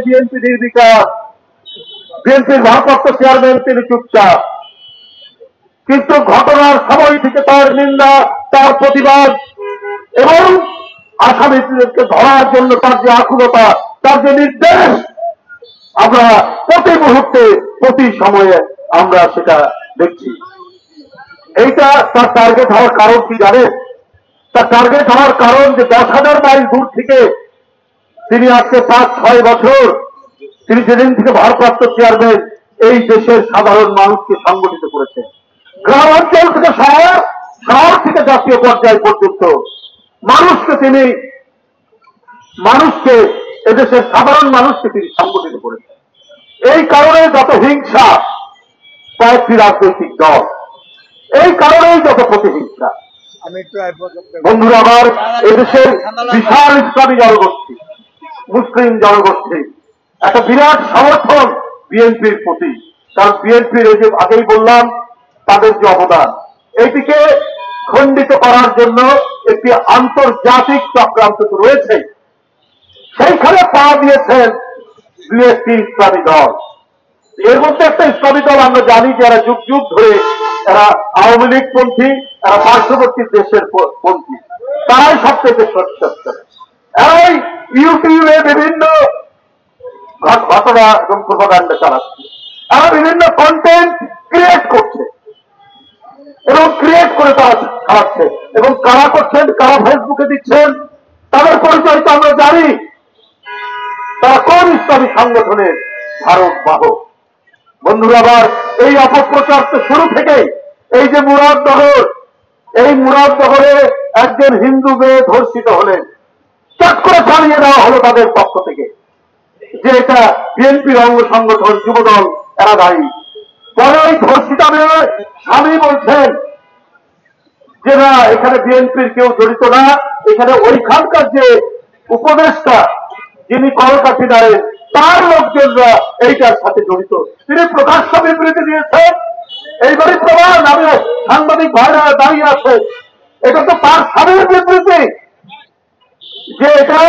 BNP নির্বিকার, বিএনপির ভারপ্রাপ্ত চেয়ারম্যান তিনি চুপচাপ, কিন্তু ঘটনার সময় থেকে তার নিন্দা, তার প্রতিবাদ এবং আসামিদেরকে ধরার জন্য তার যে আকুলতা, তার যে নির্দেশ, আমরা প্রতি মুহূর্তে প্রতি সময়ে আমরা সেটা দেখছি। এইটা তার টার্গেট হওয়ার কারণ কি জানেন? তার টার্গেট হওয়ার কারণ যে 10,000 মাইল দূর থেকে তিনি আজকে 5-6 বছর তিনি যেদিন থেকে ভারপ্রাপ্ত চেয়ারম্যান এই দেশের সাধারণ মানুষকে সংগঠিত করেছেন। গ্রাম অঞ্চল থেকে শহর, শহর থেকে জাতীয় পর্যায় পর্যন্ত মানুষকে এদেশের সাধারণ মানুষকে তিনি সংগঠিত করেছেন। এই কারণে যত হিংসা কয়েকটি রাজনৈতিক দল, এই কারণেই যত প্রতিহিংসা। বন্ধুরা, আবার এদেশের বিশাল ইসলামী জনগোষ্ঠী, মুসলিম জনগোষ্ঠী একটা বিরাট সমর্থন বিএনপির প্রতি। কারণ বিএনপির এই যে আগেই বললাম তাদের যে অবদান, এইটিকে খণ্ডিত করার জন্য একটি আন্তর্জাতিক চক্রান্ত রয়েছে। সেইখানে পা দিয়েছেন দু একটি ইসলামী দল। এর মধ্যে একটা ইসলামী দল আমরা জানি যে এরা যুগ যুগ ধরে এরা আওয়ামী লীগ পন্থী, এরা পার্শ্ববর্তী দেশের পন্থী, তারাই সবচেয়ে সচেষ্ট। এরাই ইউটিউবে বিভিন্ন ঘটনা এবং প্রোপাগান্ডা চালাচ্ছে, এরা বিভিন্ন কন্টেন্ট ক্রিয়েট করছে এবং ক্রিয়েট করে তারা চালাচ্ছে। এবং কারা করছেন, কারা ফেসবুকে দিচ্ছেন, তাদের পরিচয় তো আমরা জানি। তারা কোন ইসলামী সংগঠনের ধারক বাহক। বন্ধুরা, আবার এই অপপ্রচার তো শুরু থেকেই, এই যে মুরাদনগর, এই মুরাদনগরে একজন হিন্দু মেয়ে ধর্ষিত হলেন, চট করে চালিয়ে দেওয়া হলো তাদের পক্ষ থেকে যে এটা বিএনপির অঙ্গ সংগঠন যুবদল, এরা দায়ী। পরে ওই ধর্ষিতা মেয়ের স্বামী বলছেন যে না, এখানে বিএনপির কেউ জড়িত না, এখানে ওইখানকার যে উপদেষ্টা যিনি কলকাঠি দাঁড়েন তার লোকজনরা এইটার সাথে জড়িত। তিনি প্রকাশ্য বিবৃতি দিয়েছেন। এইবারই প্রমাণ, আমি সাংবাদিক ভাইরা দাঁড়িয়ে আছে, এটা তো তার স্বামীর বিবৃতি যে এটা